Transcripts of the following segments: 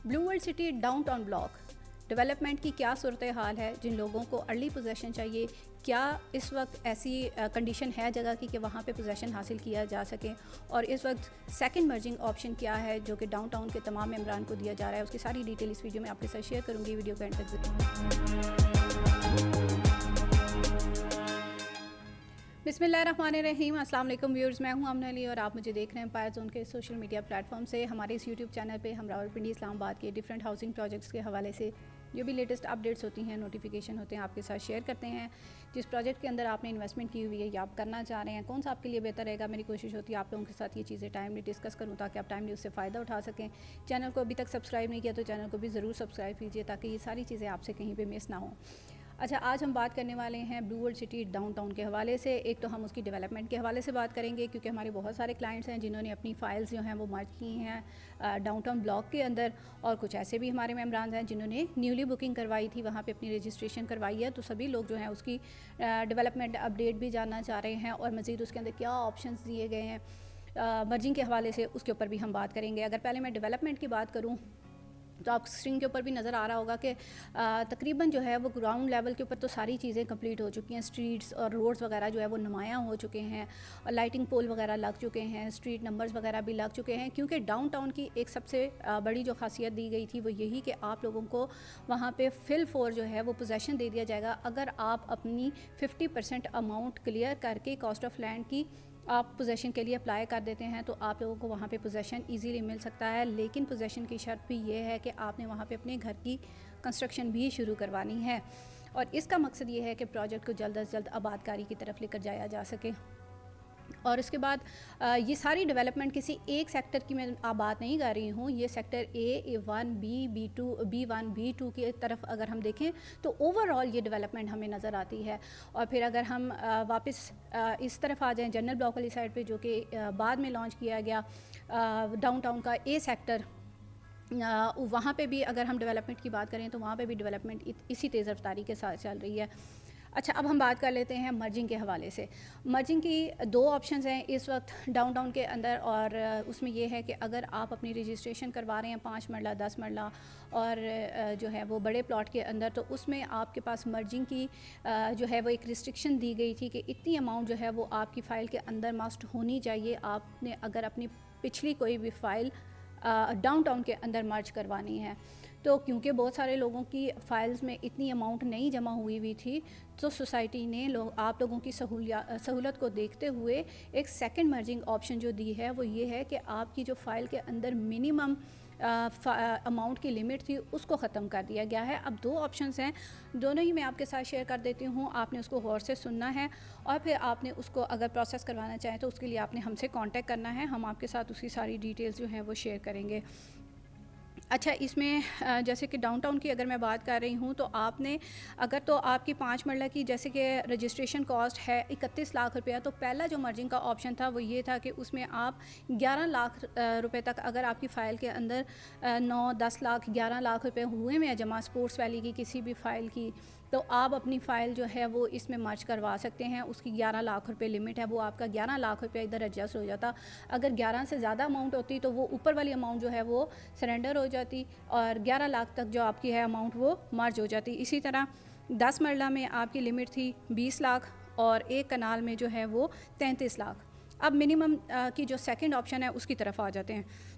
Blue world city downtown block development की क्या सूरत हाल है, जिन लोगों को अर्ली पोजेसन चाहिए, क्या इस वक्त ऐसी कंडीशन है जगह की कि वहाँ पे पोजेसन हासिल किया जा सके, और इस वक्त सेकंड मर्जिंग ऑप्शन क्या है जो कि डाउनटाउन के तमाम मेंबरान को दिया जा रहा है, उसकी सारी डिटेल इस वीडियो में आपके साथ शेयर करूँगी। वीडियो का एंड तक बिस्मिल्लाहिर्रहमानिर्रहीम। अस्सलाम वालेकुम व्यूअर्स, मैं हूं अमन अली और आप मुझे देख रहे हैं पायर जोन के सोशल मीडिया प्लेटफॉर्म से। हमारे इस यूट्यूब चैनल पे हम रावलपिंडी इस्लामाबाद के डिफरेंट हाउसिंग प्रोजेक्ट्स के हवाले से जो भी लेटेस्ट अपडेट्स होती हैं, नोटिफिकेशन होते हैं, आपके साथ शेयर करते हैं। जिस प्रोजेक्ट के अंदर आपने इन्वेस्टमेंट की हुई है या आप करना चाह रहे हैं, कौन सा आपके लिए बेहतर रहेगा, मेरी कोशिश होती है आप लोगों के साथ ये चीज़ें टाइमली डिस्कस करूँ ताकि आप टाइमली उससे फ़ायदा उठा सकें। चैनल को अभी तक सब्सक्राइब नहीं किया तो चैनल को भी ज़रूर सब्सक्राइब कीजिए ताकि ये सारी चीज़ें आपसे कहीं पर मिस ना हों। अच्छा, आज हम बात करने वाले हैं ब्लू वर्ल्ड सिटी डाउनटाउन के हवाले से। एक तो हम उसकी डेवलपमेंट के हवाले से बात करेंगे क्योंकि हमारे बहुत सारे क्लाइंट्स हैं जिन्होंने अपनी फ़ाइल्स जो हैं वो मर्ज की हैं डाउनटाउन ब्लॉक के अंदर, और कुछ ऐसे भी हमारे मेंबरान हैं जिन्होंने न्यूली बुकिंग करवाई थी, वहाँ पे अपनी रजिस्ट्रेशन करवाई है। तो सभी लोग जो हैं उसकी डेवलपमेंट अपडेट भी जानना चाह रहे हैं और मज़ीद उसके अंदर क्या ऑप्शन दिए गए हैं मर्जिंग के हवाले से, उसके ऊपर भी हम बात करेंगे। अगर पहले मैं डेवलपमेंट की बात करूँ तो आप स्क्रीन के ऊपर भी नज़र आ रहा होगा कि तकरीबन जो है वो ग्राउंड लेवल के ऊपर तो सारी चीज़ें कंप्लीट हो चुकी हैं। स्ट्रीट्स और रोड्स वगैरह जो है वो नुमायाँ हो चुके हैं और लाइटिंग पोल वगैरह लग चुके हैं, स्ट्रीट नंबर्स वगैरह भी लग चुके हैं। क्योंकि डाउनटाउन की एक सबसे बड़ी जो खासियत दी गई थी वो यही कि आप लोगों को वहाँ पे फिल फोर जो है वो पोजेसन दे दिया जाएगा अगर आप अपनी 50% अमाउंट क्लियर करके कॉस्ट ऑफ लैंड की आप पोजेसन के लिए अप्लाई कर देते हैं, तो आप लोगों को वहाँ पे पोजेसन इजीली मिल सकता है। लेकिन पोजेसन की शर्त भी ये है कि आपने वहाँ पे अपने घर की कंस्ट्रक्शन भी शुरू करवानी है, और इसका मकसद ये है कि प्रोजेक्ट को जल्द अज जल्द आबादकारी की तरफ लेकर जाया जा सके। और इसके बाद ये सारी डेवलपमेंट किसी एक सेक्टर की मैं बात नहीं कर रही हूँ। ये sector A1 B2 B1 B2 की तरफ अगर हम देखें तो ओवरऑल ये डेवलपमेंट हमें नज़र आती है। और फिर अगर हम वापस इस तरफ आ जाएं जनरल ब्लॉक वाली साइड पे, जो कि बाद में लॉन्च किया गया डाउनटाउन का A सेक्टर, वहाँ पे भी अगर हम डेवलपमेंट की बात करें तो वहाँ पे भी डेवलपमेंट इसी तेज़ रफ्तारी के साथ चल रही है। अच्छा, अब हम बात कर लेते हैं मर्जिंग के हवाले से। मर्जिंग की दो ऑप्शंस हैं इस वक्त डाउनटाउन के अंदर, और उसमें यह है कि अगर आप अपनी रजिस्ट्रेशन करवा रहे हैं 5 मरला 10 मरला और जो है वो बड़े प्लॉट के अंदर, तो उसमें आपके पास मर्जिंग की जो है वो एक रिस्ट्रिक्शन दी गई थी कि इतनी अमाउंट जो है वो आपकी फ़ाइल के अंदर मस्ट होनी चाहिए। आपने अगर अपनी पिछली कोई भी फ़ाइल डाउनटाउन के अंदर मर्ज करवानी है, तो क्योंकि बहुत सारे लोगों की फ़ाइल्स में इतनी अमाउंट नहीं जमा हुई थी, तो सोसाइटी ने आप लोगों की सहूलत को देखते हुए एक सेकंड मर्जिंग ऑप्शन जो दी है वो ये है कि आपकी जो फ़ाइल के अंदर मिनिमम अमाउंट की लिमिट थी उसको ख़त्म कर दिया गया है। अब दो ऑप्शंस हैं, दोनों ही मैं आपके साथ शेयर कर देती हूँ। आपने उसको गौर से सुनना है और फिर आपने उसको अगर प्रोसेस करवाना चाहें तो उसके लिए आपने हमसे कांटेक्ट करना है। हम आपके साथ उसकी सारी डिटेल्स जो हैं वो शेयर करेंगे। अच्छा, इसमें जैसे कि डाउनटाउन की अगर मैं बात कर रही हूँ तो आपने अगर तो आपकी 5 मरला की जैसे कि रजिस्ट्रेशन कॉस्ट है 31 लाख रुपया, तो पहला जो मर्जिंग का ऑप्शन था वो ये था कि उसमें आप 11 लाख रुपए तक, अगर आपकी फ़ाइल के अंदर 9-10 लाख 11 लाख रुपए हुए में जमा स्पोर्ट्स वैली की किसी भी फ़ाइल की, तो आप अपनी फ़ाइल जो है वो इसमें मर्ज करवा सकते हैं। उसकी 11 लाख रुपए लिमिट है, वो आपका 11 लाख रुपया इधर एडजस्ट हो जाता। अगर 11 से ज़्यादा अमाउंट होती तो वो ऊपर वाली अमाउंट जो है वो सरेंडर हो जाती और 11 लाख तक जो आपकी है अमाउंट वो मर्ज हो जाती। इसी तरह 10 मरला में आपकी लिमिट थी 20 लाख और एक कनाल में जो है वो 33 लाख। अब मिनिमम की जो सेकंड ऑप्शन है उसकी तरफ आ जाते हैं।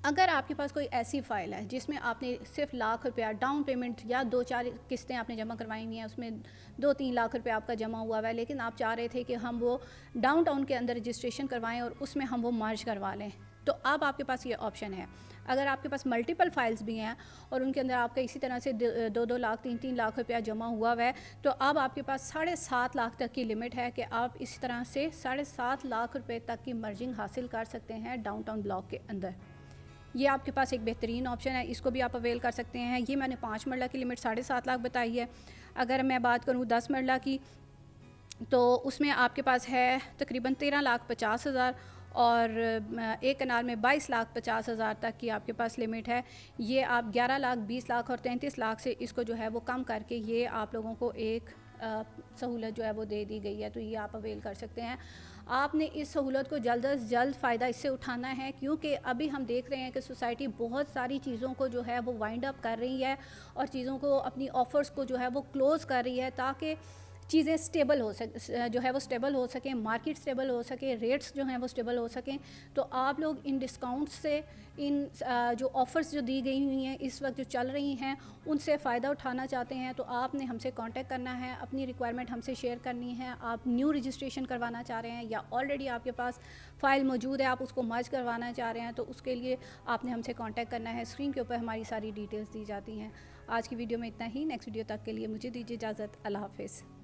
अगर आपके पास कोई ऐसी फ़ाइल है जिसमें आपने सिर्फ लाख रुपया डाउन पेमेंट या 2-4 किस्तें आपने जमा करवाई हुई हैं, उसमें 2-3 लाख रुपया आपका जमा हुआ है, लेकिन आप चाह रहे थे कि हम वो डाउनटाउन के अंदर रजिस्ट्रेशन करवाएं और उसमें हम वो मर्ज करवा लें, तो अब आपके पास ये ऑप्शन है। अगर आपके पास मल्टीपल फाइल्स भी हैं और उनके अंदर आपका इसी तरह से 2-2 लाख 3-3 लाख रुपया जमा हुआ है, तो अब आपके पास 7.5 लाख तक की लिमिट है कि आप इसी तरह से 7.5 लाख रुपये तक की मर्जिंग हासिल कर सकते हैं डाउनटाउन ब्लॉक के अंदर। ये आपके पास एक बेहतरीन ऑप्शन है, इसको भी आप अवेल कर सकते हैं। ये मैंने 5 मरला की लिमिट 7.5 लाख बताई है। अगर मैं बात करूँ 10 मरला की, तो उसमें आपके पास है तकरीबन 13,50,000 और एक कनाल में 22,50,000 तक की आपके पास लिमिट है। ये आप 11 लाख 20 लाख और 33 लाख से इसको जो है वो कम करके ये आप लोगों को एक सहूलत जो है वो दे दी गई है, तो ये आप अवेल कर सकते हैं। आपने इस सहूलत को जल्द अज़ जल्द फ़ायदा इससे उठाना है, क्योंकि अभी हम देख रहे हैं कि सोसाइटी बहुत सारी चीज़ों को जो है वो वाइंड अप कर रही है और चीज़ों को, अपनी ऑफ़र्स को जो है वो क्लोज़ कर रही है, ताकि चीज़ें स्टेबल हो जो है वो स्टेबल हो सकें, मार्केट स्टेबल हो सके, रेट्स जो हैं वो स्टेबल हो सकें। तो आप लोग इन डिस्काउंट्स से, इन जो ऑफ़र्स जो दी गई हुई हैं इस वक्त जो चल रही हैं, उनसे फ़ायदा उठाना चाहते हैं तो आपने हमसे कांटेक्ट करना है, अपनी रिक्वायरमेंट हमसे शेयर करनी है। आप न्यू रजिस्ट्रेशन करवाना चाह रहे हैं या ऑलरेडी आपके पास फ़ाइल मौजूद है, आप उसको मर्ज करवाना चाह रहे हैं, तो उसके लिए आपने हमसे कांटेक्ट करना है। स्क्रीन के ऊपर हमारी सारी डिटेल्स दी जाती हैं। आज की वीडियो में इतना ही। नेक्स्ट वीडियो तक के लिए मुझे दीजिए इजाज़त। अल्लाह हाफ़िज़।